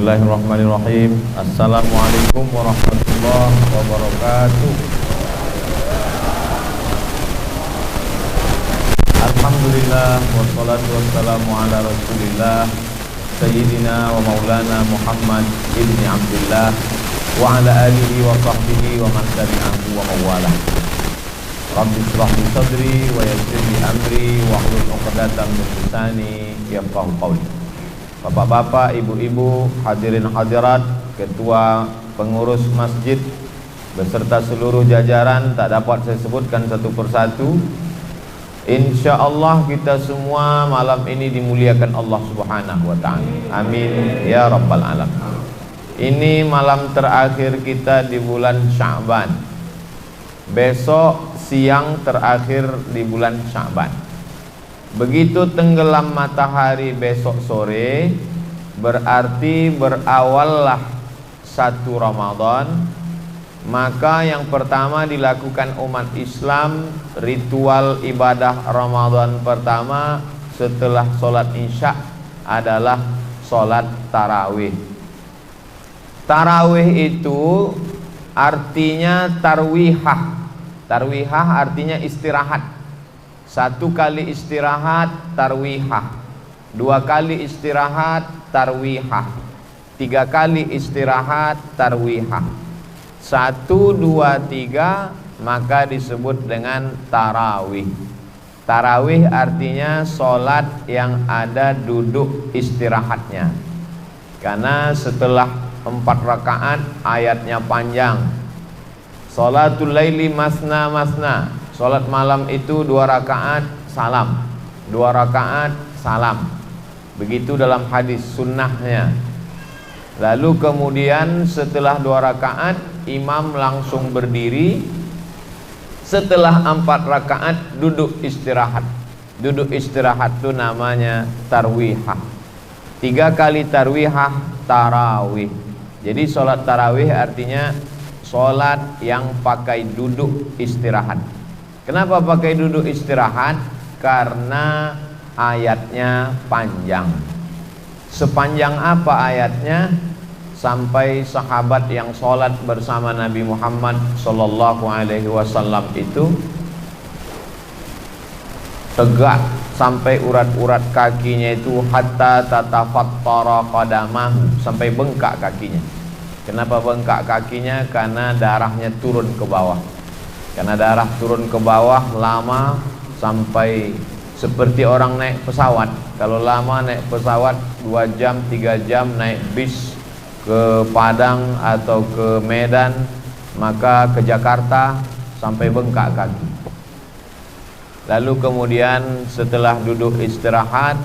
Bismillahirrahmanirrahim. Assalamualaikum warahmatullahi wabarakatuh. Alhamdulillah wassalatu wassalamu ala Rasulillah Sayyidina wa maulana Muhammad ibni Abdullah wa ala alihi wa sahbihi wa man tabi'ahu wa mawalah. Rabbi shrah li sadri wa yassir li amri wa hlul 'uqdatam min lisani yafqahu qawli. Bapak-bapak, ibu-ibu, hadirin hadirat, ketua pengurus masjid beserta seluruh jajaran, tak dapat saya sebutkan satu persatu. Insya Allah kita semua malam ini dimuliakan Allah Subhanahu wa ta'ala. Amin ya rabbal alamin. Ini malam terakhir kita di bulan Sya'ban. Besok siang terakhir di bulan Sya'ban. Begitu tenggelam matahari besok sore, berarti berawallah satu Ramadan. Maka yang pertama dilakukan umat Islam, ritual ibadah Ramadan pertama setelah sholat isya adalah sholat tarawih. Tarawih itu artinya tarwihah. Tarwihah artinya istirahat. Satu kali istirahat tarwihah, dua kali istirahat tarwihah, tiga kali istirahat tarwihah. 1, 2, 3 maka disebut dengan tarawih. Tarawih artinya sholat yang ada duduk istirahatnya. Karena setelah 4 rakaat ayatnya panjang. Sholatul laili masna masna. Sholat malam itu 2 rakaat salam, 2 rakaat salam. Begitu dalam hadis sunnahnya. Lalu kemudian setelah 2 rakaat imam langsung berdiri. Setelah 4 rakaat duduk istirahat. Duduk istirahat itu namanya tarwihah. 3 kali tarwihah tarawih. Jadi sholat tarawih artinya sholat yang pakai duduk istirahat. Kenapa pakai duduk istirahat? Karena ayatnya panjang. Sepanjang apa ayatnya? Sampai sahabat yang sholat bersama Nabi Muhammad sallallahu alaihi wasallam itu tegak sampai urat-urat kakinya itu hatta tatafattara qadamahu, sampai bengkak kakinya. Kenapa bengkak kakinya? Karena darahnya turun ke bawah. Karena darah turun ke bawah lama, sampai seperti orang naik pesawat. Kalau lama naik pesawat 2 jam, 3 jam naik bis ke Padang atau ke Medan, maka ke Jakarta sampai bengkak kaki. Lalu kemudian setelah duduk istirahat,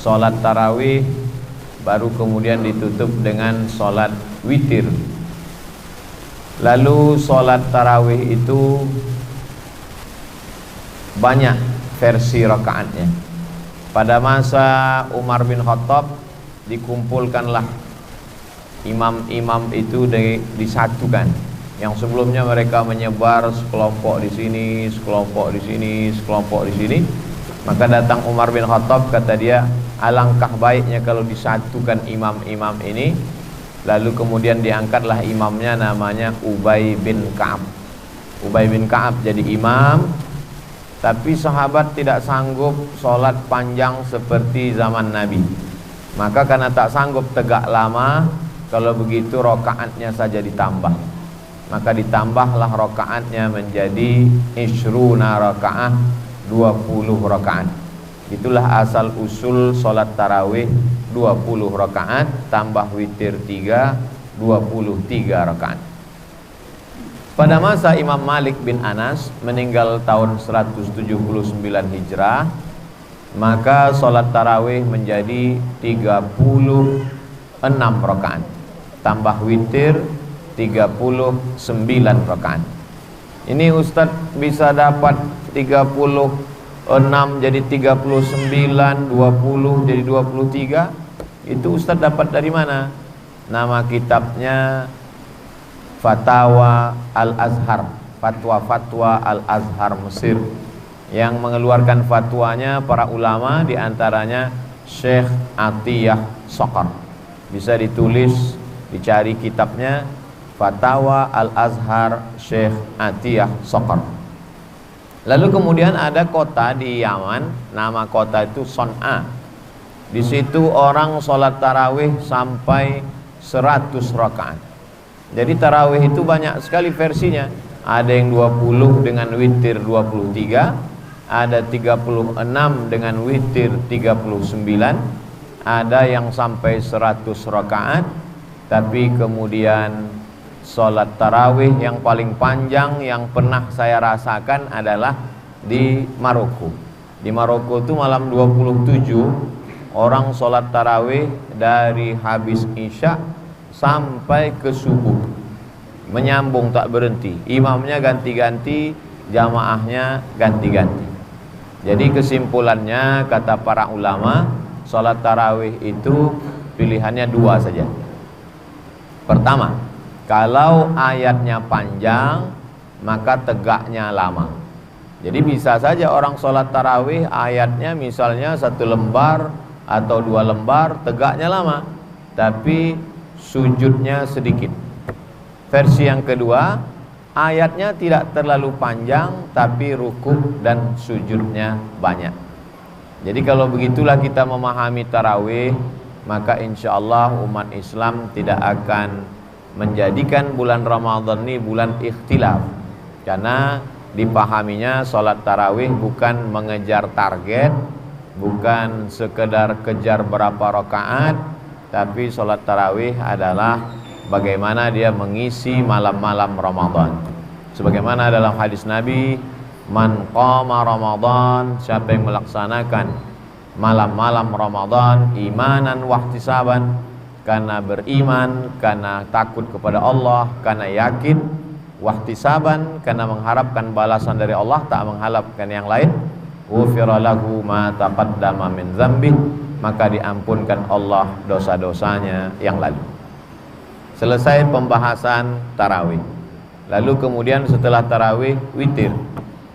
sholat tarawih, baru kemudian ditutup dengan sholat witir. Lalu sholat tarawih itu banyak versi rakaatnya. Pada masa Umar bin Khattab dikumpulkanlah imam-imam itu disatukan. Yang sebelumnya mereka menyebar sekelompok di sini, sekelompok di sini, sekelompok di sini. Maka datang Umar bin Khattab, kata dia, alangkah baiknya kalau disatukan imam-imam ini. Lalu kemudian diangkatlah imamnya, namanya Ubay bin Ka'ab. Ubay bin Ka'ab jadi imam. Tapi sahabat tidak sanggup sholat panjang seperti zaman Nabi. Maka karena tak sanggup tegak lama, kalau begitu rokaatnya saja ditambah. Maka ditambahlah rokaatnya menjadi ishruna rakaat, 20 rakaat. Itulah asal usul sholat tarawih, 20 rakaat tambah witir 3, 23 rakaat. Pada masa Imam Malik bin Anas meninggal tahun 179 Hijrah, maka sholat tarawih menjadi 36 rakaat tambah witir 39 rakaat. Ini Ustadz bisa dapat 36 jadi 39, 20 jadi 23. Itu Ustadz dapat dari mana? Nama kitabnya Fatawa Al-Azhar, Fatwa-Fatwa Al-Azhar Mesir. Yang mengeluarkan fatwanya para ulama, diantaranya Syekh Atiyah Sokar. Bisa ditulis, dicari kitabnya, Fatawa Al-Azhar Syekh Atiyah Sokor. Lalu kemudian ada kota di Yaman, nama kota itu Son'a. Di situ orang sholat tarawih sampai 100 rakaat. Jadi tarawih itu banyak sekali versinya. Ada yang 20 dengan witir 23, ada 36 dengan witir 39, ada yang sampai 100 rakaat. Tapi kemudian sholat tarawih yang paling panjang yang pernah saya rasakan adalah di Maroko. Di Maroko itu malam 27 orang sholat tarawih dari habis isya sampai ke subuh, menyambung tak berhenti. Imamnya ganti-ganti, jamaahnya ganti-ganti. Jadi kesimpulannya kata para ulama, sholat tarawih itu pilihannya dua saja. Pertama, kalau ayatnya panjang maka tegaknya lama. Jadi bisa saja orang sholat tarawih ayatnya misalnya 1 lembar atau 2 lembar, tegaknya lama, tapi sujudnya sedikit. Versi yang kedua, ayatnya tidak terlalu panjang tapi rukuk dan sujudnya banyak. Jadi kalau begitulah kita memahami tarawih, maka insya Allah umat Islam tidak akan menjadikan bulan Ramadan ini bulan ikhtilaf. Karena dipahaminya sholat tarawih bukan mengejar target, bukan sekedar kejar berapa rakaat, tapi sholat tarawih adalah bagaimana dia mengisi malam-malam Ramadan. Sebagaimana dalam hadis Nabi, man qama Ramadan, siapa yang melaksanakan malam-malam Ramadan imanan wahtisaban, karena beriman, karena takut kepada Allah, karena yakin, wahtisaban, karena mengharapkan balasan dari Allah, tak mengharapkan yang lain, ghufira lahu ma taqaddama min dzambih, maka diampunkan Allah dosa-dosanya yang lalu. Selesai pembahasan tarawih. Lalu kemudian setelah tarawih witir.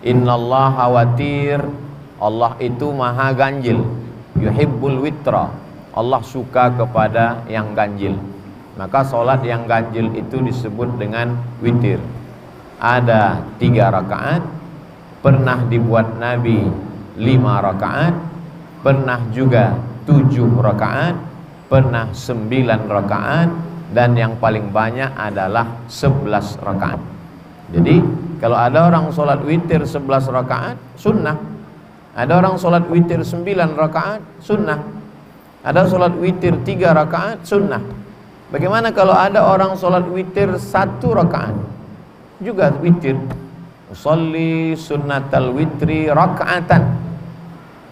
Innallaha watir, Allah itu maha ganjil. Yuhibbul witra, Allah suka kepada yang ganjil. Maka sholat yang ganjil itu disebut dengan witir. Ada 3 rakaat, pernah dibuat Nabi 5 rakaat, pernah juga 7 rakaat, pernah 9 rakaat, dan yang paling banyak adalah 11 rakaat. Jadi kalau ada orang sholat witir 11 rakaat sunnah, ada orang sholat witir 9 rakaat sunnah, ada sholat witir 3 rakaat sunnah. Bagaimana kalau ada orang sholat witir 1 rakaat juga witir? Usolli sunnatal witri rakaatan.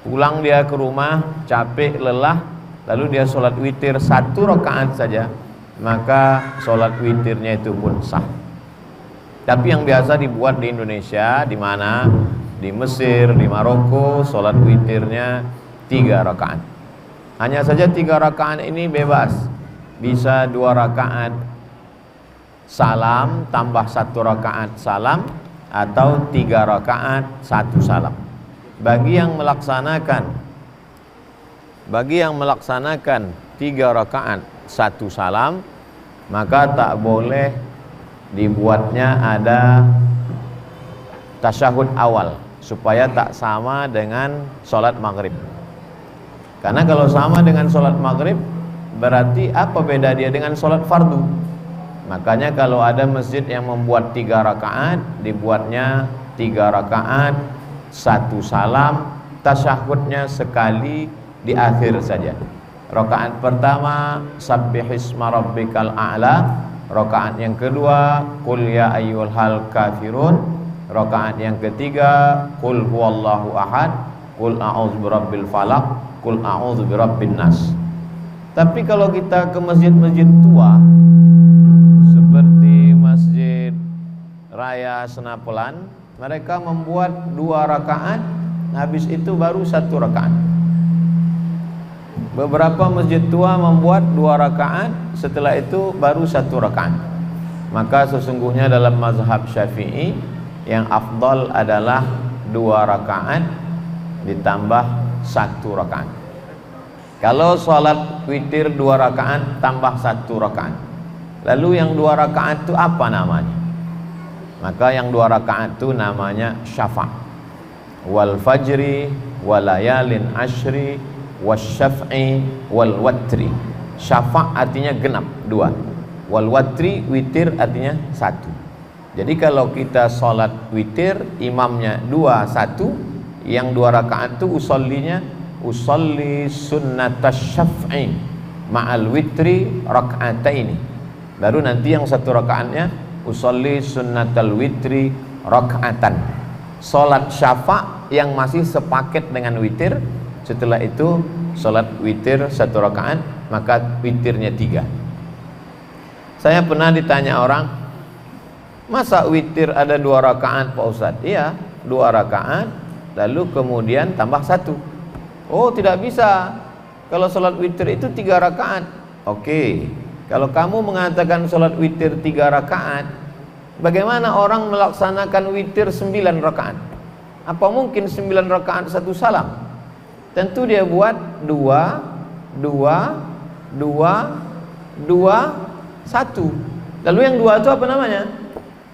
Pulang dia ke rumah capek lelah, lalu dia sholat witir 1 rakaat saja, maka sholat witirnya itu pun sah. Tapi yang biasa dibuat di Indonesia, di mana? Di Mesir, di Maroko, sholat witirnya 3 rakaat. Hanya saja 3 rakaat ini bebas, bisa 2 rakaat salam tambah 1 rakaat salam, atau 3 rakaat 1 salam. Bagi yang melaksanakan 3 rakaat 1 salam, maka tak boleh dibuatnya ada tasyahud awal, supaya tak sama dengan sholat maghrib. Karena kalau sama dengan sholat maghrib, berarti apa beda dia dengan sholat fardu? Makanya kalau ada masjid yang membuat 3 rakaat, dibuatnya 3 rakaat 1 salam, tasyahudnya sekali di akhir saja. Rakaat pertama sabbihisma rabbikal a'la, rakaat yang kedua qul ya ayyuhal kafirun, rakaat yang ketiga qul huwallahu ahad, qul a'udzu birabbil falaq, qul a'udzu birabbin nas. Tapi kalau kita ke masjid-masjid tua seperti Masjid Raya Senapelan, mereka membuat 2 rakaat, habis itu baru 1 rakaat. Beberapa masjid tua membuat 2 rakaat, setelah itu baru 1 rakaat. Maka sesungguhnya dalam mazhab Syafi'i yang afdal adalah 2 rakaat ditambah 1 rakaat. Kalau sholat witir 2 rakaat tambah 1 rakaat, lalu yang 2 rakaat itu apa namanya? Maka yang 2 rakaat itu namanya syafa'. Wal fajri walayalin ashri wasyaf'i wal watri. Syafa' artinya genap 2, wal watri witir artinya 1. Jadi kalau kita sholat witir imamnya 2 1, yang 2 rakaat itu usolli sunnatas syaf'i ma'al witri rak'ataini. Baru nanti yang 1 rakaatnya usolli sunnatal witri rak'atan. Salat syafa' yang masih sepaket dengan witir. Setelah itu salat witir 1 rakaat, maka witirnya 3. Saya pernah ditanya orang, masa witir ada 2 rakaat Pak Ustadz? Iya, 2 rakaat lalu kemudian tambah 1. Oh, tidak bisa. Kalau sholat witir itu 3 rakaat. Oke, kalau kamu mengatakan sholat witir 3 rakaat, bagaimana orang melaksanakan witir 9 rakaat? Apa mungkin 9 rakaat 1 salam? Tentu dia buat 2, 2, 2, 2, 1. Lalu yang 2 itu apa namanya?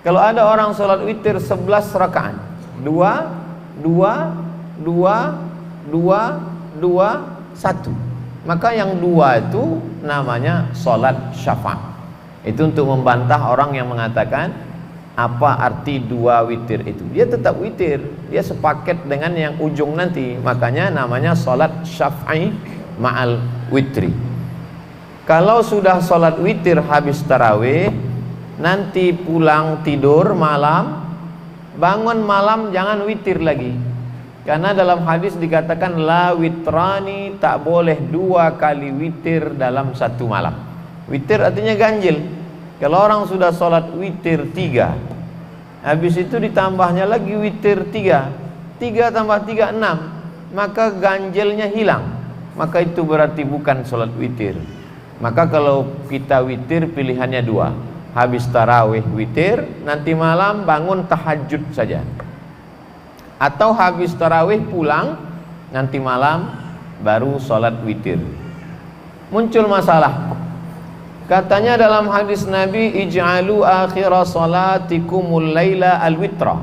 Kalau ada orang sholat witir 11 rakaat, 2, 2, 2, 2, 2, 1, maka yang 2 itu namanya sholat syafa'. Itu untuk membantah orang yang mengatakan apa arti 2 witir itu. Dia tetap witir, dia sepaket dengan yang ujung nanti, makanya namanya sholat syafa'i ma'al witri. Kalau sudah sholat witir habis tarawih, nanti pulang tidur malam, bangun malam jangan witir lagi. Karena dalam hadis dikatakan la witrani, tak boleh 2 kali witir dalam 1 malam. Witir artinya ganjil. Kalau orang sudah sholat witir 3, habis itu ditambahnya lagi witir 3, 3 tambah 3 6, maka ganjilnya hilang. Maka itu berarti bukan sholat witir. Maka kalau kita witir pilihannya 2, habis tarawih witir, nanti malam bangun tahajud saja. Atau habis tarawih pulang, nanti malam baru sholat witir. Muncul masalah. Katanya dalam hadis Nabi, ij'alu akhira salatikumul laila al-witra.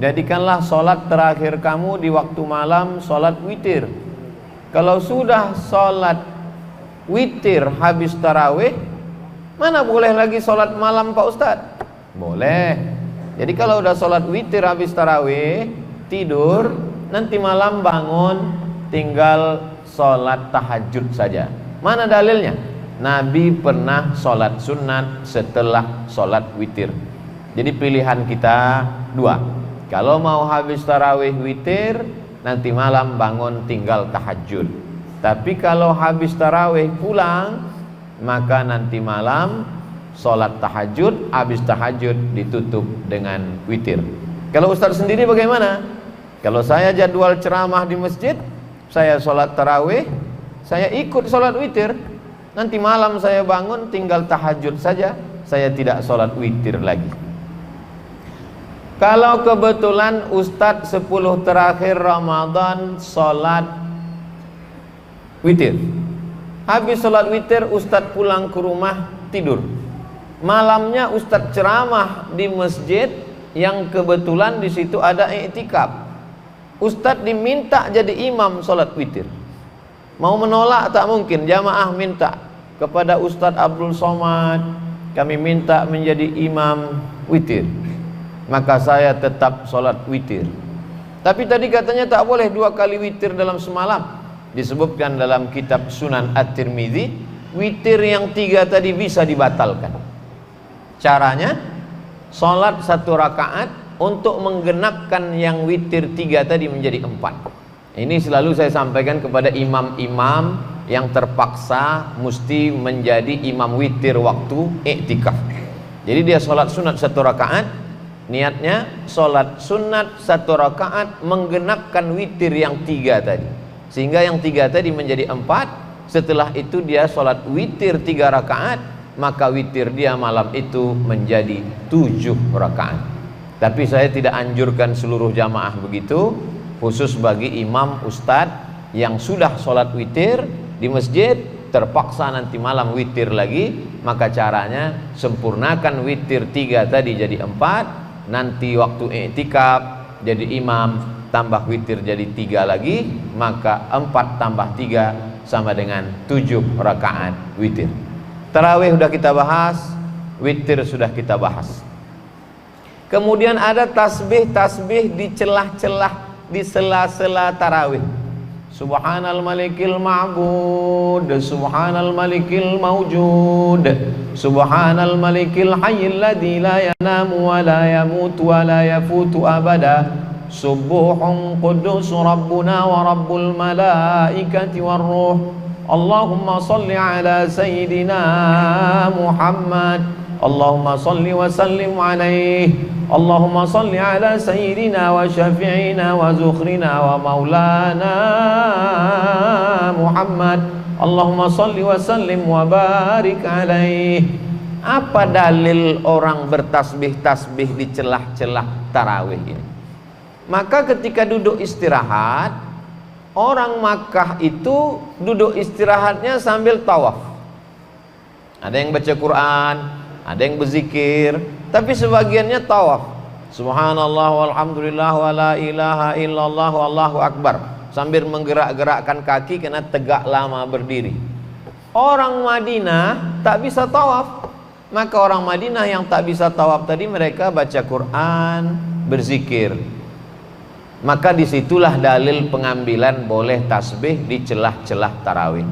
Jadikanlah sholat terakhir kamu di waktu malam sholat witir. Kalau sudah sholat witir habis tarawih, mana boleh lagi sholat malam Pak Ustadz? Boleh. Jadi kalau udah sholat witir habis tarawih, tidur, nanti malam bangun tinggal sholat tahajud saja. Mana dalilnya? Nabi pernah sholat sunat setelah sholat witir. Jadi pilihan kita 2. Kalau mau habis tarawih witir, nanti malam bangun tinggal tahajud. Tapi kalau habis tarawih pulang, maka nanti malam sholat tahajud, habis tahajud ditutup dengan witir. Kalau Ustaz sendiri bagaimana? Kalau saya jadwal ceramah di masjid, saya sholat tarawih, saya ikut sholat witir. Nanti malam saya bangun tinggal tahajud saja, saya tidak sholat witir lagi. Kalau kebetulan Ustadz 10 terakhir Ramadan sholat witir, habis sholat witir Ustadz pulang ke rumah tidur, malamnya Ustadz ceramah di masjid yang kebetulan di situ ada i'tikaf. Ustadz diminta jadi imam sholat witir. Mau menolak tak mungkin. Jamaah minta kepada Ustadz Abdul Somad, kami minta menjadi imam witir. Maka saya tetap sholat witir. Tapi tadi katanya tak boleh 2 kali witir dalam semalam. Disebutkan dalam kitab Sunan At-Tirmidzi, witir yang 3 tadi bisa dibatalkan. Caranya, sholat 1 rakaat untuk menggenapkan yang witir 3 tadi menjadi 4. Ini selalu saya sampaikan kepada imam-imam yang terpaksa mesti menjadi imam witir waktu iktikaf. Jadi dia sholat sunat 1 rakaat, niatnya sholat sunat 1 rakaat menggenapkan witir yang 3 tadi, sehingga yang 3 tadi menjadi 4. Setelah itu dia sholat witir 3 rakaat, maka witir dia malam itu menjadi 7 rakaat. Tapi saya tidak anjurkan seluruh jamaah begitu, khusus bagi imam ustadz yang sudah sholat witir di masjid, terpaksa nanti malam witir lagi, maka caranya sempurnakan witir 3 tadi jadi 4, nanti waktu i'tikaf jadi imam, tambah witir jadi 3 lagi, maka 4 tambah 3 sama dengan 7 rakaat witir. Tarawih sudah kita bahas, witir sudah kita bahas. Kemudian ada tasbih-tasbih di celah-celah, di sela-sela tarawih. Subhanal malikil ma'bud, subhanal malikil mawjud, subhanal malikil hayyil ladzi la yanamu wa la yamutu wa la yafutu abada, subuhun qudus rabbuna wa rabbul malaikati war ruh, Allahumma salli ala sayyidina Muhammad, Allahumma salli wa sallim alaihi, Allahumma salli ala sayyidina wa syafi'ina wa zukhrina wa maulana Muhammad, Allahumma salli wa sallim wa barik alaihi. Apa dalil orang bertasbih-tasbih di celah-celah tarawih ini? Maka ketika duduk istirahat, orang Makkah itu duduk istirahatnya sambil tawaf. Ada yang baca Quran, ada yang berzikir, tapi sebagiannya tawaf. Subhanallah walhamdulillah wa la ilaha illallah wallahu akbar, sambil menggerak-gerakkan kaki karena tegak lama berdiri. Orang Madinah tak bisa tawaf, maka orang Madinah yang tak bisa tawaf tadi mereka baca Quran, berzikir. Maka disitulah dalil pengambilan boleh tasbih di celah-celah tarawih.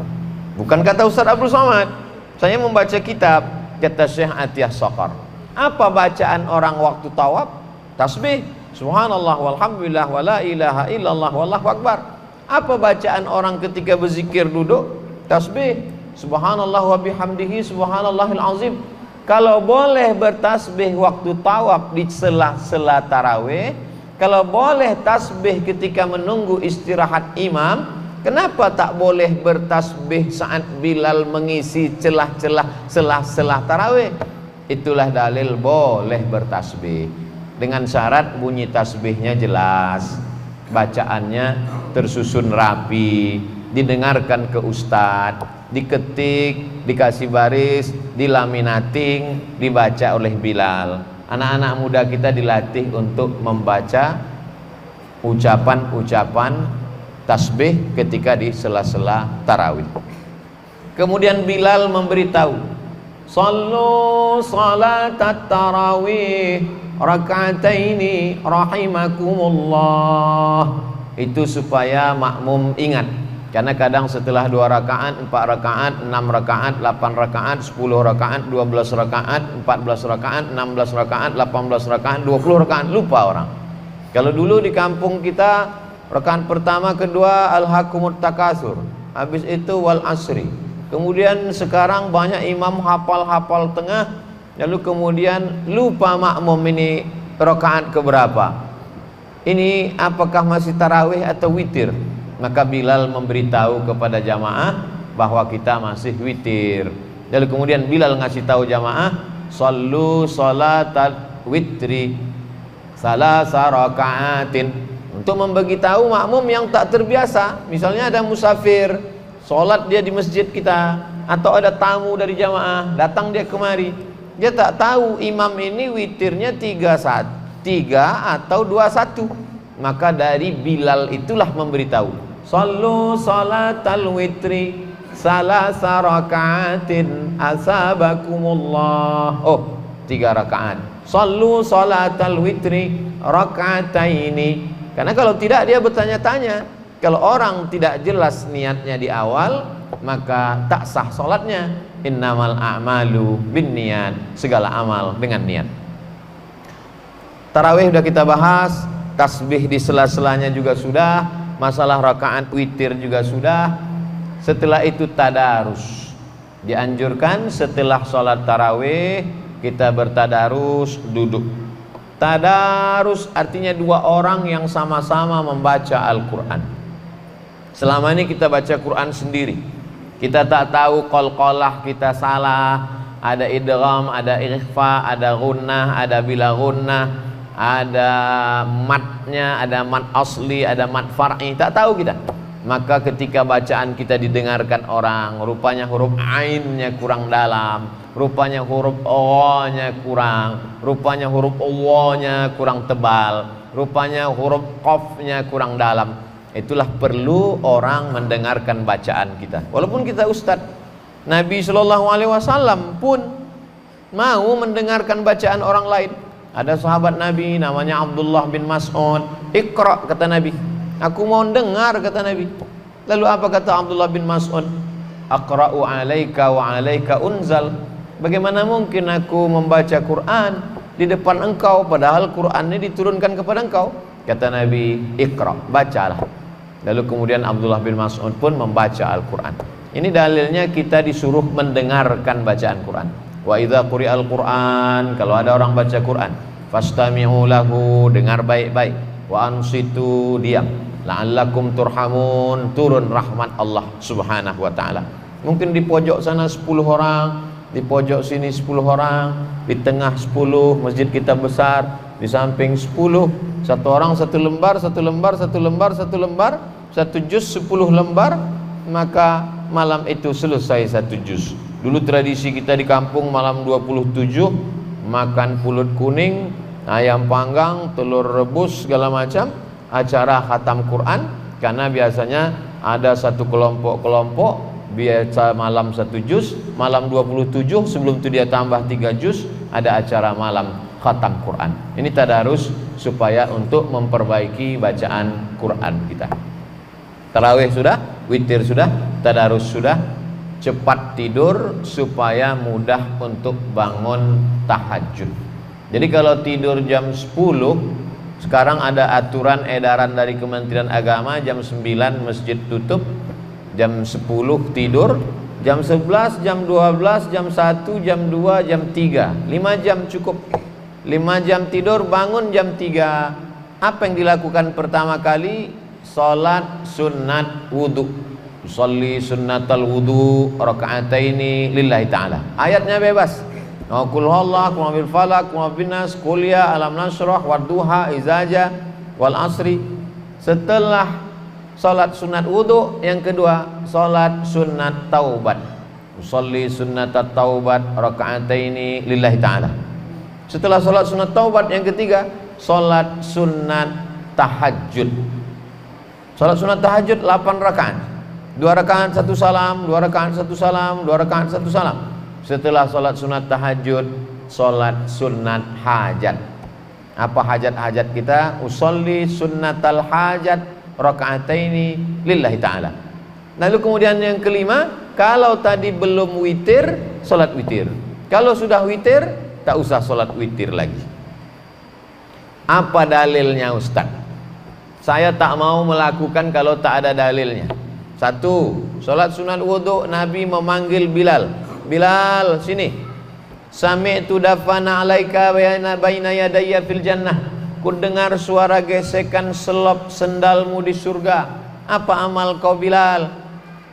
Bukan kata Ustaz Abdul Somad, saya membaca kitab. Kata Syekh Atiyah Saqar, apa bacaan orang waktu tawaf? Tasbih, subhanallah walhamdulillah wa la ilaha illallah wallahu akbar. Apa bacaan orang ketika berzikir duduk? Tasbih, subhanallah wa bihamdihi subhanallahil azim. Kalau boleh bertasbih waktu tawaf di sela-sela tarawih, kalau boleh tasbih ketika menunggu istirahat imam, kenapa tak boleh bertasbih saat Bilal mengisi celah-celah sela-sela tarawih? Itulah dalil boleh bertasbih, dengan syarat bunyi tasbihnya jelas, bacaannya tersusun rapi, didengarkan ke ustadz, diketik, dikasih baris, dilaminating, dibaca oleh Bilal. Anak-anak muda kita dilatih untuk membaca ucapan-ucapan tasbih ketika di sela-sela tarawih. Kemudian Bilal memberitahu, sallu salatat tarawih raka'ataini rahimakumullah. Itu supaya makmum ingat. Karena kadang setelah 2 rakaat, 4 rakaat, 6 rakaat, 8 rakaat, 10 rakaat, 12 rakaat, 14 rakaat, 16 rakaat, 18 rakaat, 20 rakaat, lupa orang. Kalau dulu di kampung kita, rakaat pertama, kedua alhaqumut takasur, habis itu wal asri. Kemudian sekarang banyak imam hafal-hafal tengah, lalu kemudian lupa makmum ini rakaat keberapa. Ini apakah masih tarawih atau witir? Maka Bilal memberitahu kepada jamaah bahwa kita masih witir. Lalu kemudian Bilal ngasih tahu jamaah, sallu salatal witri salasa raka'atin, untuk memberitahu makmum yang tak terbiasa. Misalnya ada musafir, sholat dia di masjid kita, atau ada tamu dari jamaah, datang dia kemari, dia tak tahu imam ini witirnya 3 atau 2-1. Maka dari Bilal itulah memberitahu, sallu salatal witri salasa raka'atin asabakumullah. Oh, 3 rakaat. Sallu salatal witri raka'ataini. Karena kalau tidak dia bertanya-tanya. Kalau orang tidak jelas niatnya di awal, maka tak sah sholatnya. Innamal a'malu binniyat, segala amal dengan niat. Tarawih sudah kita bahas, tasbih di sela-selanya juga sudah, masalah rakaat witir juga sudah. Setelah itu tadarus. Dianjurkan setelah sholat tarawih kita bertadarus duduk. Tadarus artinya 2 orang yang sama-sama membaca Al-Quran. Selama ini kita baca Quran sendiri, kita tak tahu qalqalah kita salah, ada idgham, ada ikhfa, ada gunnah, ada bila gunnah, ada matnya, ada mat asli, ada mat far'i, tak tahu kita. maka ketika bacaan kita didengarkan orang, rupanya huruf ainnya kurang dalam, rupanya huruf o-nya kurang, rupanya huruf o-nya kurang tebal, rupanya huruf qaf-nya kurang dalam. Itulah perlu orang mendengarkan bacaan kita. Walaupun kita ustaz, Nabi Shallallahu Alaihi Wasallam pun mau mendengarkan bacaan orang lain. Ada sahabat Nabi namanya Abdullah bin Mas'ud. Iqra, kata Nabi. Aku mau dengar, kata Nabi. Lalu apa kata Abdullah bin Mas'ud? Aqra'u alaika wa alaika unzal. Bagaimana mungkin aku membaca Quran di depan engkau, padahal Quran ini diturunkan kepada engkau? Kata Nabi, Iqra, bacalah. Lalu kemudian Abdullah bin Mas'ud pun membaca Al-Quran. Ini dalilnya kita disuruh mendengarkan bacaan Quran. Wa idza quri'al Quran, kalau ada orang baca Quran, fastami'u lahu, dengar baik-baik. Wa ansitu, diam. La'allakum turhamun, turun rahmat Allah Subhanahu wa taala. Mungkin di pojok sana 10 orang, di pojok sini 10 orang, di tengah 10, masjid kita besar, di samping 10, satu orang satu lembar, satu lembar, satu lembar, satu lembar, satu juz 10 lembar, maka malam itu selesai satu juz. Dulu tradisi kita di kampung malam 27 makan pulut kuning, ayam panggang, telur rebus segala macam, acara khatam Quran. Karena biasanya ada satu kelompok-kelompok biasa malam satu juz, malam 27 sebelum itu dia tambah 3 juz, ada acara malam khatam Quran. Ini tadarus supaya untuk memperbaiki bacaan Quran kita. Tarawih sudah, witir sudah, tadarus sudah, cepat tidur supaya mudah untuk bangun tahajud. Jadi kalau tidur jam 10, sekarang ada aturan edaran dari Kementerian Agama, jam 9 masjid tutup, jam 10 tidur, jam 11, jam 12, jam 1, jam 2, jam 3, 5 jam cukup. 5 jam tidur, bangun jam 3. Apa yang dilakukan pertama kali? Salat sunat wudu. Usolli sunnatal wudu raka'ataini lillahi ta'ala. Ayatnya bebas. Qul huwallahu, qul bil falaq, qul bin nas, qul ya alam nasrah, wadduha, izaja, wal asri. Setelah salat sunat wudu, yang kedua salat sunat taubat. Usolli sunnatat taubat raka'ataini lillahi ta'ala. Setelah salat sunat taubat, yang ketiga salat sunat tahajud. Salat sunat tahajud 8 rakaat. 2 rakaat 1 salam, 2 rakaat 1 salam, 2 rakaat 1 salam. Setelah salat sunat tahajud, salat sunat hajat. Apa hajat-hajat kita? Usolli sunnatal hajat rakaataini lillahi ta'ala. Lalu kemudian yang kelima, kalau tadi belum witir, salat witir. Kalau sudah witir, tak usah salat witir lagi. Apa dalilnya Ustaz? Saya tak mau melakukan kalau tak ada dalilnya. 1. Salat sunat wudu, Nabi memanggil Bilal. Bilal, sini. Sami'tu dafana alaika baina yadayya fil jannah. Ku dengar suara gesekan selop sendalmu di surga. Apa amal kau Bilal?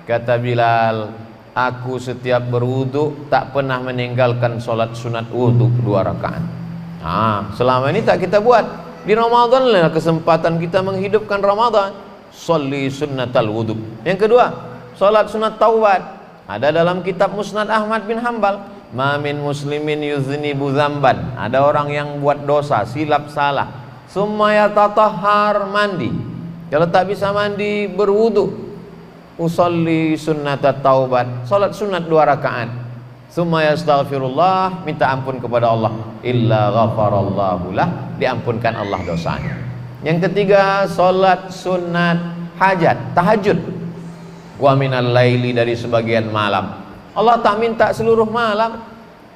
Kata Bilal, aku setiap berwudu tak pernah meninggalkan salat sunat wudu 2 rakaat. Selama ini tak kita buat. Di Ramadan lah kesempatan kita menghidupkan Ramadan. Sholli sunnatal wudu. Yang kedua, salat sunat taubat. Ada dalam kitab Musnad Ahmad bin Hanbal. Ma min muslimin yuznibu dzamban. Ada orang yang buat dosa, silap salah. Summa yatatahhar, mandi. Kalau tak bisa mandi, berwudu. Usolli sunnatat taubat. Salat sunat 2 rakaat. Summa yastaghfirullah, minta ampun kepada Allah. Illa ghafarallahu lah, diampunkan Allah dosanya. Yang ketiga, salat sunat hajat, tahajud. Wa minal laili, dari sebagian malam. Allah tak minta seluruh malam.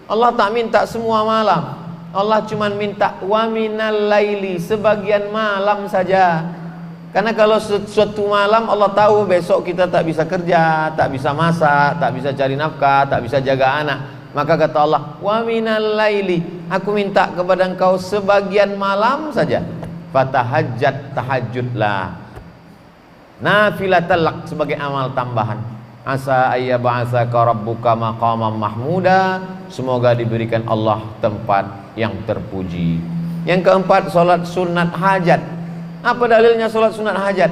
Allah tak minta semua malam. Allah cuma minta wa minal laili, sebagian malam saja. Karena kalau suatu malam Allah tahu besok kita tak bisa kerja, tak bisa masak, tak bisa cari nafkah, tak bisa jaga anak. Maka kata Allah, wa minal laili, aku minta kepada engkau sebagian malam saja. Fatahajjat, tahajudlah. Nafilatal lak, sebagai amal tambahan. Asa ayyab'atsaka rabbuka maqaman mahmuda, semoga diberikan Allah tempat yang terpuji. Yang keempat, salat sunat hajat. Apa dalilnya salat sunat hajat?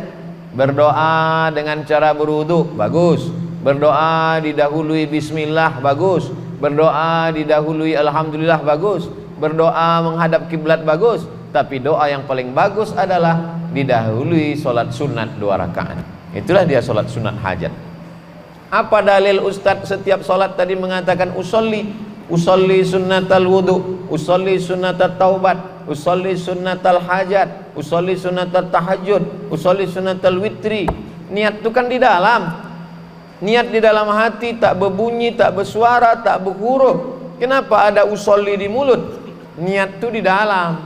Berdoa dengan cara berwudu, bagus. Berdoa didahului bismillah, bagus. Berdoa didahului alhamdulillah, bagus. Berdoa menghadap kiblat, bagus. Tapi doa yang paling bagus adalah didahului solat sunat 2 rakaat. Itulah dia solat sunat hajat. Apa dalil Ustadz setiap solat tadi mengatakan usolli sunnatal wudu, usolli sunnatat taubat, usolli sunnatal hajat, usolli sunnatat tahajud, usolli sunnatal witri. Niat itu kan di dalam. Niat di dalam hati, tak berbunyi, tak bersuara, tak berhuruf. Kenapa ada usolli di mulut? Niat itu di dalam.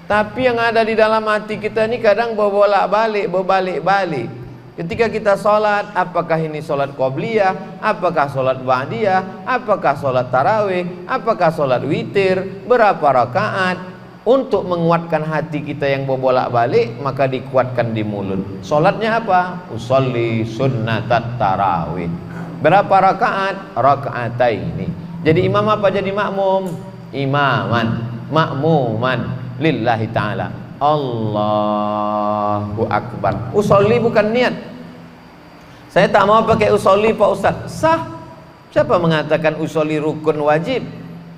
Tapi yang ada di dalam hati kita ini kadang berbalik-balik. Ketika kita sholat, apakah ini sholat qobliyah, apakah sholat ba'diyah, apakah sholat tarawih, apakah sholat witir, berapa rakaat? Untuk menguatkan hati kita yang berbolak-balik, maka dikuatkan di mulut. Sholatnya apa? Usolli sunnatat tarawih. Berapa rakaat? Raka'ataini. Jadi imam apa jadi makmum? Imaman, makmuman lillahi ta'ala. Allahu Akbar. Usolli bukan niat. Saya tak mau pakai usolli Pak Ustaz. Sah. Siapa mengatakan usolli rukun wajib?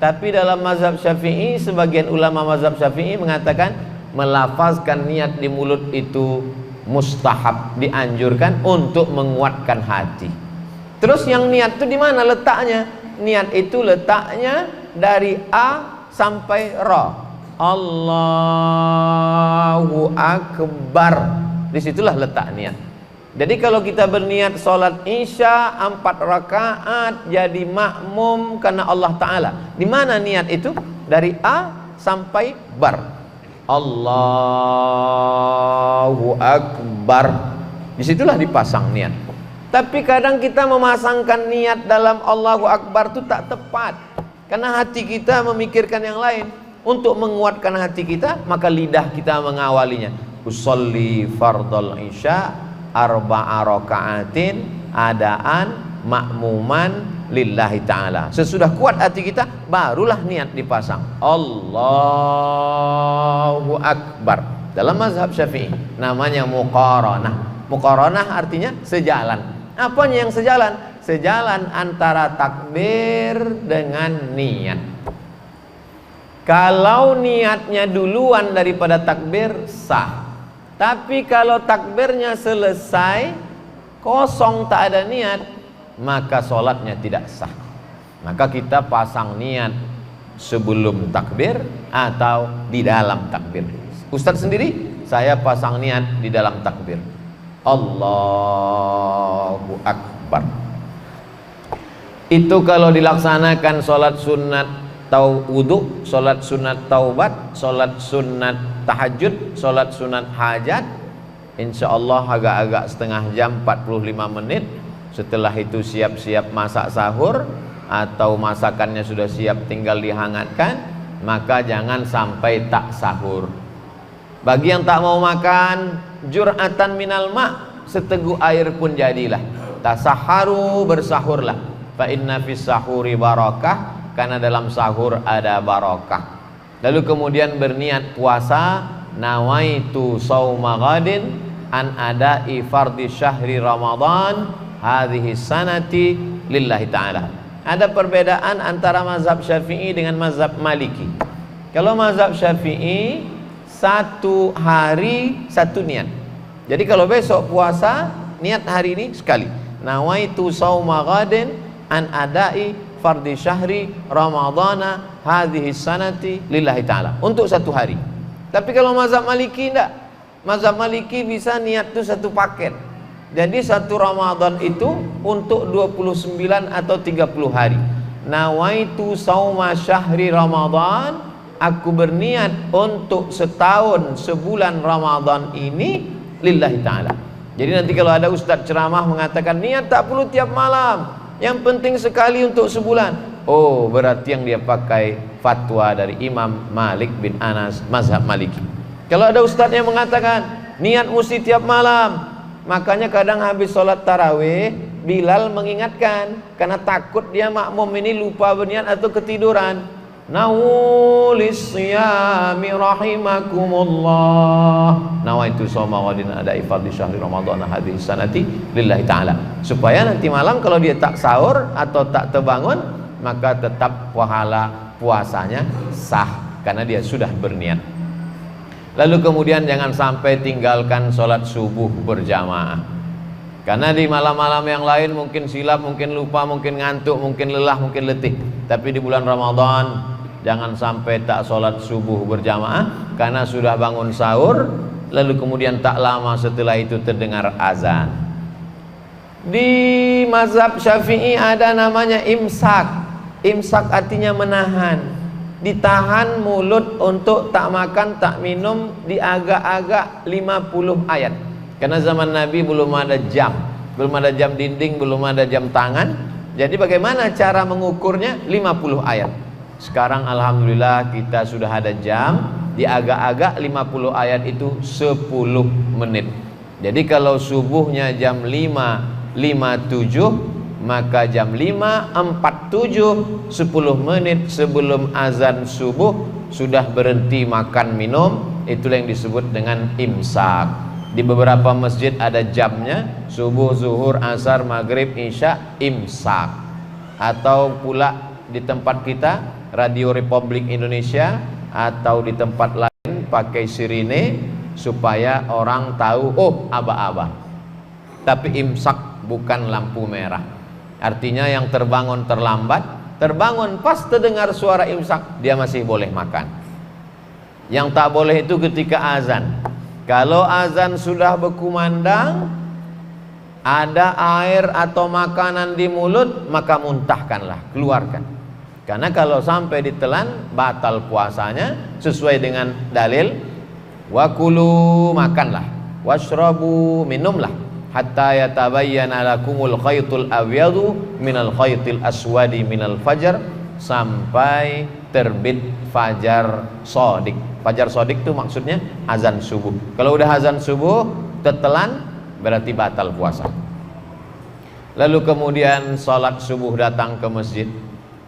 Tapi dalam mazhab Syafi'i, sebagian ulama mazhab Syafi'i mengatakan melafazkan niat di mulut itu mustahab, dianjurkan untuk menguatkan hati. Terus yang niat itu di mana letaknya? Niat itu letaknya dari A sampai Ra. Allahu Akbar. Disitulah letak niat. Jadi kalau kita berniat sholat isya 4 rakaat jadi makmum karena Allah Ta'ala, di mana niat itu? Dari A sampai Bar. Allahu Akbar. Disitulah dipasang niat. Tapi kadang kita memasangkan niat dalam Allahu Akbar itu tak tepat, karena hati kita memikirkan yang lain. Untuk menguatkan hati kita, maka lidah kita mengawalinya. Usolli fardal isya 4 rakaatin adaan makmuman lillahi ta'ala. Sesudah kuat hati kita, barulah niat dipasang. Allahu Akbar. Dalam mazhab Syafi'i namanya muqaranah. Muqaranah artinya sejalan. Apanya yang sejalan? Sejalan antara takbir dengan niat. Kalau niatnya duluan daripada takbir, sah. Tapi kalau takbirnya selesai kosong, tak ada niat, maka sholatnya tidak sah. Maka kita pasang niat sebelum takbir atau di dalam takbir. Ustadz sendiri, saya pasang niat di dalam takbir. Allahu Akbar. Itu kalau dilaksanakan sholat sunat wudu, sholat sunat taubat, sholat sunat tahajud, sholat sunat hajat, insya Allah agak-agak setengah jam 45 menit. Setelah itu siap-siap masak sahur, atau masakannya sudah siap tinggal dihangatkan, maka jangan sampai tak sahur. Bagi yang tak mau makan, jur'atan minal ma', seteguk air pun jadilah. Tasaharu, bersahurlah. Fa inna fis sahuri barakah, karena dalam sahur ada barakah. Lalu kemudian berniat puasa, nawaitu sauma ghadin an ada'i fardhi syahri Ramadan hadhihi sanati lillahi ta'ala. Ada perbedaan antara mazhab Syafi'i dengan mazhab Maliki. Kalau mazhab Syafi'i 1 hari 1 niat. Jadi kalau besok puasa, niat hari ini sekali. Nawaitu sauma ghadin an ada'i fardhi syahri Ramadana hadhihi sanati lillahi ta'ala, untuk 1 hari. Tapi kalau mazhab Maliki enggak. Mazhab Maliki bisa niat itu 1 paket. Jadi 1 Ramadan itu untuk 29 atau 30 hari. Nawaitu sauma syahri Ramadan, aku berniat untuk setahun, sebulan Ramadan ini lillahi ta'ala. Jadi nanti kalau ada ustaz ceramah mengatakan niat tak perlu tiap malam, yang penting sekali untuk sebulan, oh berarti yang dia pakai fatwa dari Imam Malik bin Anas, mazhab Maliki. Kalau ada ustaz yang mengatakan niat mesti tiap malam, makanya kadang habis sholat tarawih Bilal mengingatkan, karena takut dia makmum ini lupa berniat atau ketiduran. Nawaitu lis-siyami rahimakumullah. Nawaitu shauma ghadin ada'i fardhi syahri ramadhana hadhihi sanati lillahi ta'ala. Supaya nanti malam kalau dia tak sahur atau tak terbangun, maka tetap pahala puasanya sah karena dia sudah berniat. Lalu kemudian jangan sampai tinggalkan sholat subuh berjamaah. Karena di malam-malam yang lain mungkin silap, mungkin lupa, mungkin ngantuk, mungkin lelah, mungkin letih. Tapi di bulan Ramadan jangan sampai tak sholat subuh berjamaah karena sudah bangun sahur, lalu kemudian tak lama setelah itu terdengar azan. Di mazhab Syafi'i ada namanya imsak. Imsak artinya menahan, ditahan mulut untuk tak makan, tak minum di agak-agak 50 ayat. Karena zaman Nabi belum ada jam, belum ada jam dinding, belum ada jam tangan. Jadi bagaimana cara mengukurnya? 50 ayat. Sekarang alhamdulillah kita sudah ada jam, di agak-agak 50 ayat itu 10 menit. Jadi kalau subuhnya jam 5.57, maka jam 5.47, 10 menit sebelum azan subuh sudah berhenti makan minum. Itulah yang disebut dengan imsak. Di beberapa masjid ada jamnya, subuh, zuhur, asar, maghrib, isya, imsak. Atau pula di tempat kita, Radio Republik Indonesia, atau di tempat lain pakai sirine supaya orang tahu, oh aba-aba. Tapi imsak bukan lampu merah. Artinya yang terbangun terlambat, terbangun pas terdengar suara imsak, dia masih boleh makan. Yang tak boleh itu ketika azan. Kalau azan sudah berkumandang, ada air atau makanan di mulut, maka muntahkanlah, keluarkan. Karena kalau sampai ditelan, batal puasanya sesuai dengan dalil. Wa kulu, makanlah, washrabu, minumlah, hatta yatabayyana lakumul khaytul abyadu minal khaytil aswadi minal fajar, sampai terbit fajar shadiq. Fajar shadiq itu maksudnya azan subuh. Kalau udah azan subuh tertelan, berarti batal puasa. Lalu kemudian salat subuh datang ke masjid.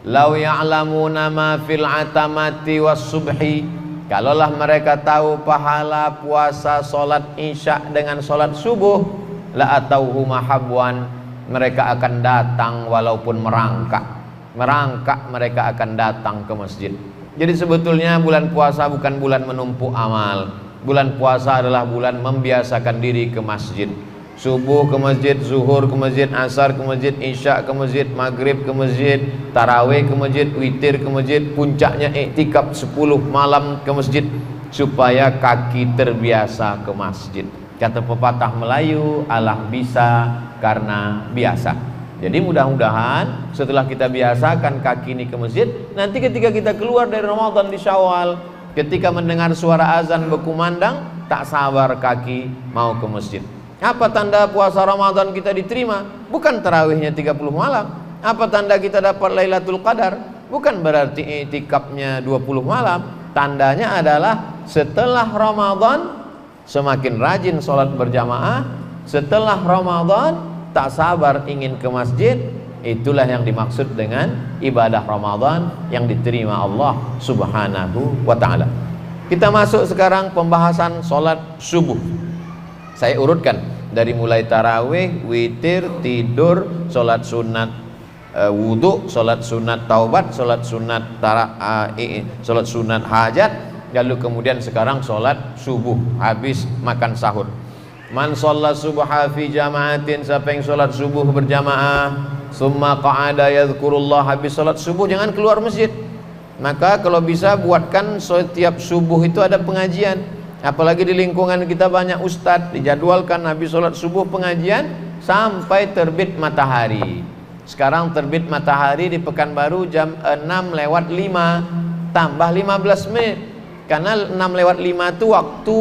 Lau ya'lamuna ma fil atamati was subhi, kalaulah mereka tahu pahala puasa salat isya dengan salat subuh, la atauhu mahabwan, mereka akan datang walaupun merangkak. Merangkak mereka akan datang ke masjid. Jadi sebetulnya bulan puasa bukan bulan menumpuk amal. Bulan puasa adalah bulan membiasakan diri ke masjid. Subuh ke masjid, zuhur ke masjid, asar ke masjid, isya ke masjid, maghrib ke masjid, tarawih ke masjid, witir ke masjid, puncaknya iktikaf 10 malam ke masjid, supaya kaki terbiasa ke masjid. Kata pepatah Melayu, alah bisa karena biasa. Jadi mudah-mudahan setelah kita biasakan kaki ini ke masjid, nanti ketika kita keluar dari Ramadan di Syawal, ketika mendengar suara azan berkumandang, tak sabar kaki mau ke masjid. Apa tanda puasa Ramadan kita diterima? Bukan tarawihnya 30 malam. Apa tanda kita dapat Lailatul Qadar? Bukan berarti i'tikafnya 20 malam. Tandanya adalah setelah Ramadan semakin rajin sholat berjamaah, setelah Ramadan tak sabar ingin ke masjid. Itulah yang dimaksud dengan ibadah Ramadan yang diterima Allah Subhanahu wa ta'ala. Kita masuk sekarang pembahasan sholat subuh. Saya urutkan dari mulai tarawih, witir, tidur, sholat sunat wudhu, sholat sunat taubat, sholat sunat sholat sunat hajat, lalu kemudian sekarang sholat subuh habis makan sahur. Man sholat subha fi jama'atin, siapa yang sholat subuh berjamaah, summa qa'ada yadhkurullah, habis sholat subuh jangan keluar masjid. Maka kalau bisa buatkan setiap subuh itu ada pengajian. Apalagi di lingkungan kita banyak ustadz, dijadwalkan habis sholat subuh pengajian sampai terbit matahari. Sekarang terbit matahari di Pekanbaru jam 6:05 tambah 15 menit. Karena 6:05 itu waktu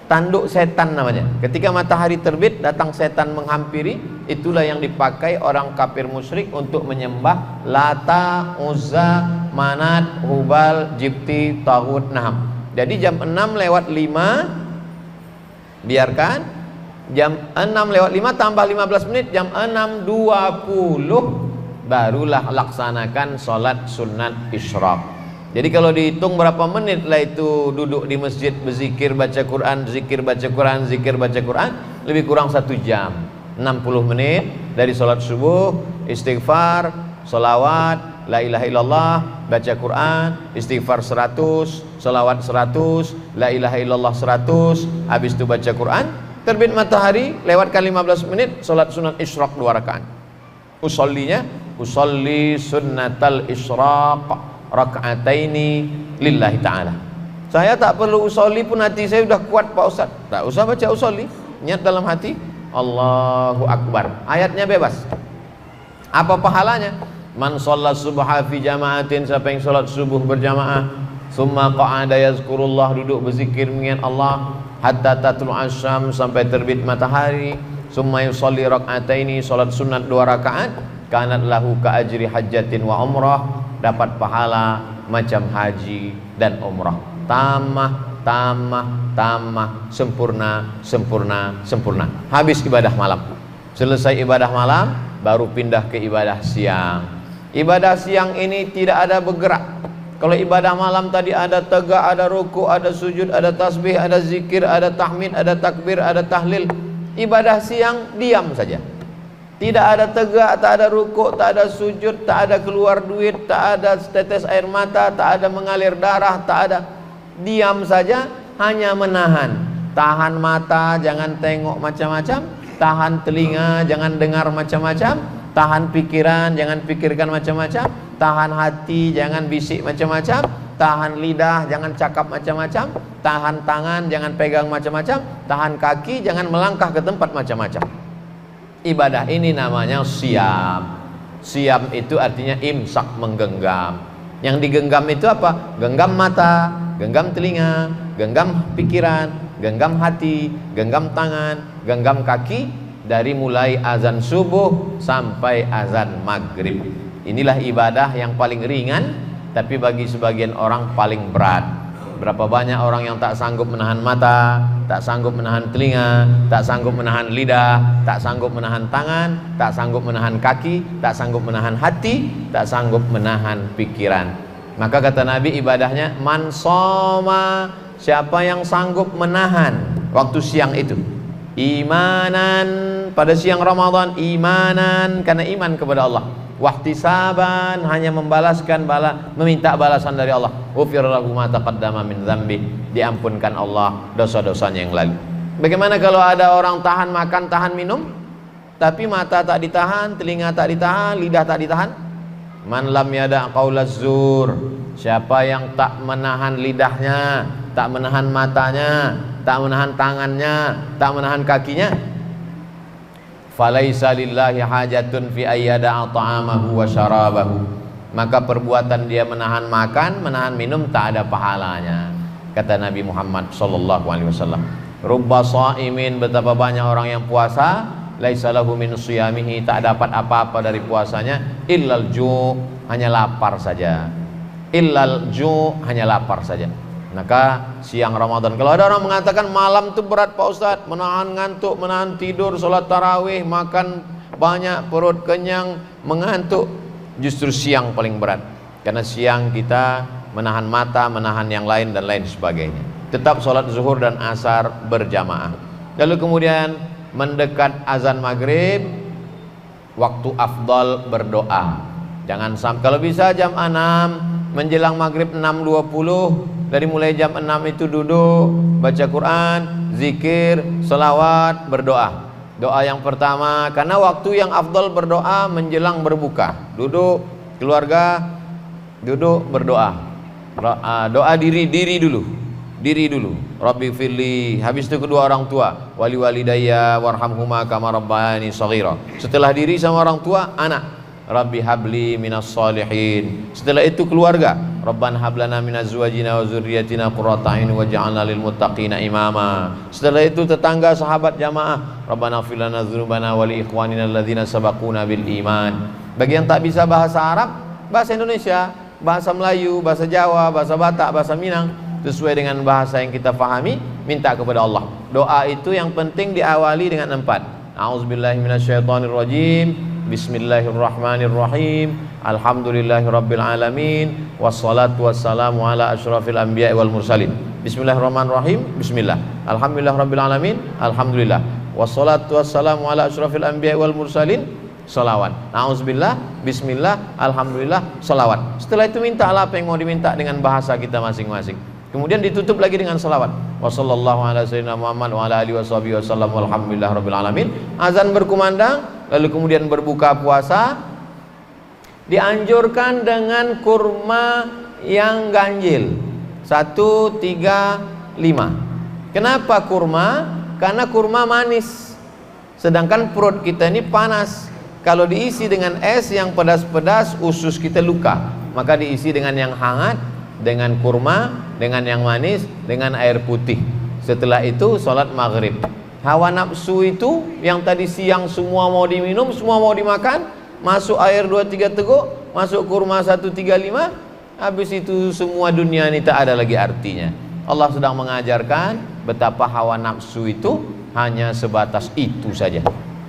tanduk setan namanya. Ketika matahari terbit, datang setan menghampiri. Itulah yang dipakai orang kafir musyrik untuk menyembah Lata, Uzza, Manat, Hubal, Jibti, Taghut, Naham. Jadi jam 6:05 biarkan, jam 6:05 tambah 15 menit, jam 6:20 barulah laksanakan sholat sunat isyraq. Jadi kalau dihitung berapa menit lah itu duduk di masjid berzikir, baca Quran, zikir, baca Quran, zikir, baca Quran, lebih kurang 1 jam. 60 menit dari sholat subuh, istighfar, salawat, la ilaha illallah, baca Quran, istighfar 100, salawat 100, la ilaha illallah 100, habis itu baca Quran, terbit matahari, lewatkan 15 menit, sholat sunat isyraq 2 rakaat. Usolli sunnatal isyraq raka'ataini lillahi ta'ala. Saya tak perlu usolli pun hati saya sudah kuat Pak Ustaz. Tak usah baca usolli, niat dalam hati Allahu Akbar. Ayatnya bebas. Apa pahalanya? Man shalla subha fi jama'atin, siapa yang salat subuh berjamaah, summa qa'ada yazkurullah, duduk berzikir mengingat Allah, hatta tatlu asyam, sampai terbit matahari, summa yusalli raka'ataini, salat sunat 2 rakaat, kanat lahu ka ajri hajjatin wa umrah, dapat pahala macam haji dan umrah. Tamah, sempurna. Habis ibadah malam. Selesai ibadah malam, baru pindah ke ibadah siang. Ibadah siang ini tidak ada bergerak. Kalau ibadah malam tadi ada tegak, ada ruku, ada sujud, ada tasbih, ada zikir, ada tahmid, ada takbir, ada tahlil. Ibadah siang diam saja. Tidak ada tegak, tak ada ruku, tak ada sujud, tak ada keluar duit, tak ada setetes air mata, tak ada mengalir darah, tak ada. Diam saja, hanya menahan. Tahan mata, jangan tengok macam-macam. Tahan telinga, jangan dengar macam-macam. Tahan pikiran, jangan pikirkan macam-macam. Tahan hati, jangan bisik macam-macam. Tahan lidah, jangan cakap macam-macam. Tahan tangan, jangan pegang macam-macam. Tahan kaki, jangan melangkah ke tempat macam-macam. Ibadah ini namanya siam. Siam itu artinya imsak, menggenggam. Yang digenggam itu apa? Genggam mata, genggam telinga, genggam pikiran, genggam hati, genggam tangan, genggam kaki, dari mulai azan subuh sampai azan maghrib. Inilah ibadah yang paling ringan, tapi bagi sebagian orang paling berat. Berapa banyak orang yang tak sanggup menahan mata, tak sanggup menahan telinga, tak sanggup menahan lidah, tak sanggup menahan tangan, tak sanggup menahan kaki, tak sanggup menahan hati, tak sanggup menahan pikiran. Maka kata Nabi, ibadahnya man shoma, siapa yang sanggup menahan waktu siang itu, imanan, pada siang Ramadan, imanan karena iman kepada Allah, wahtisaban, hanya membalaskan meminta balasan dari Allah, ghufir lahu ma taqaddama min dzambi, diampunkan Allah dosa-dosanya yang lalu. Bagaimana kalau ada orang tahan makan, tahan minum, tapi mata tak ditahan, telinga tak ditahan, lidah tak ditahan? Man lam yada' qaulaz zur, siapa yang tak menahan lidahnya, tak menahan matanya, tak menahan tangannya, tak menahan kakinya, falaisa lillahi hajatun fi ayyada'a ta'amahu wa syarabahu, maka perbuatan dia menahan makan, menahan minum tak ada pahalanya. Kata Nabi Muhammad sallallahu alaihi wasallam, rubba shaimin, betapa banyak orang yang puasa, laisa lahu min siyamihi, tak dapat apa-apa dari puasanya, illal ju', hanya lapar saja. Illal ju', hanya lapar saja. Maka siang Ramadan, kalau ada orang mengatakan malam itu berat Pak Ustadz, menahan ngantuk, menahan tidur, sholat tarawih, makan banyak, perut kenyang, mengantuk, justru siang paling berat. Karena siang kita menahan mata, menahan yang lain dan lain sebagainya. Tetap sholat zuhur dan asar berjamaah. Lalu kemudian mendekat azan maghrib, waktu afdal berdoa. Jangan sampai, kalau bisa jam 6 menjelang maghrib 6.20, dari mulai jam 6 itu duduk baca Quran, zikir, selawat, berdoa. Doa yang pertama, karena waktu yang afdal berdoa menjelang berbuka. Duduk keluarga, duduk berdoa. Doa diri dulu. Rabbi firli, habis itu kedua orang tua, wali walidayya warhamhuma kama rabbayani shaghira. Setelah diri sama orang tua, anak, Rabbi habli minas salihin. Setelah itu keluarga, Rabbana hablana minaz azwajina wa dzurriyyatina qurrata a'yun waj'alna lil muttaqina imama. Setelah itu tetangga, sahabat, jamaah, Rabbana ighfir lana dzunubana wa li ikhwanina alladzina sabaquna bil iman. Bagi yang tak bisa bahasa Arab, bahasa Indonesia, bahasa Melayu, bahasa Jawa, bahasa Batak, bahasa Minang, sesuai dengan bahasa yang kita fahami, minta kepada Allah. Doa itu yang penting diawali dengan 4. A'udzubillahi minasyaitonirrajim, Bismillahirrahmanirrahim. Alhamdulillahirabbil alamin. Wassalatu wassalamu ala asyrafil anbiya'i wal mursalin. Bismillahirrahmanirrahim. Bismillah. Alhamdulillahirabbil alamin. Alhamdulillah. Wassalatu wassalamu ala asyrafil anbiya'i wal mursalin. Salawat. Nauzubillah. Bismillah. Alhamdulillah. Salawat. Setelah itu mintalah apa yang mau diminta dengan bahasa kita masing-masing. Kemudian ditutup lagi dengan salawat. Wassallallahu ala sayyidina Muhammad wa ala alihi washabihi wasallam walhamdulillahirabbil alamin. Azan berkumandang, lalu kemudian berbuka puasa. Dianjurkan dengan kurma yang ganjil 1, 3, 5. Kenapa kurma? Karena kurma manis, sedangkan perut kita ini panas. Kalau diisi dengan es yang pedas-pedas, usus kita luka. Maka diisi dengan yang hangat, dengan kurma, dengan yang manis, dengan air putih. Setelah itu sholat maghrib. Hawa nafsu itu yang tadi siang semua mau diminum, semua mau dimakan, masuk air 2-3 teguk, masuk kurma 1-3-5, habis itu semua dunia ini tak ada lagi artinya. Allah sedang mengajarkan betapa hawa nafsu itu hanya sebatas itu saja.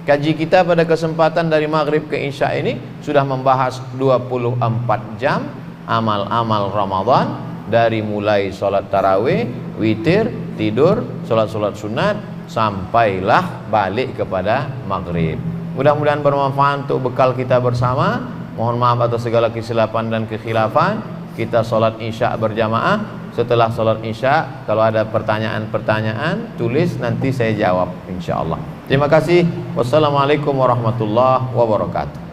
Kaji kita pada kesempatan dari maghrib ke isya ini sudah membahas 24 jam amal-amal Ramadan, dari mulai sholat tarawih, witir, tidur, sholat-sholat sunat, sampailah balik kepada maghrib. Mudah-mudahan bermanfaat untuk bekal kita bersama. Mohon maaf atas segala kesilapan dan kekhilafan. Kita sholat isya berjamaah. Setelah sholat isya, kalau ada pertanyaan-pertanyaan, tulis, nanti saya jawab insyaallah. Terima kasih. Wassalamualaikum warahmatullahi wabarakatuh.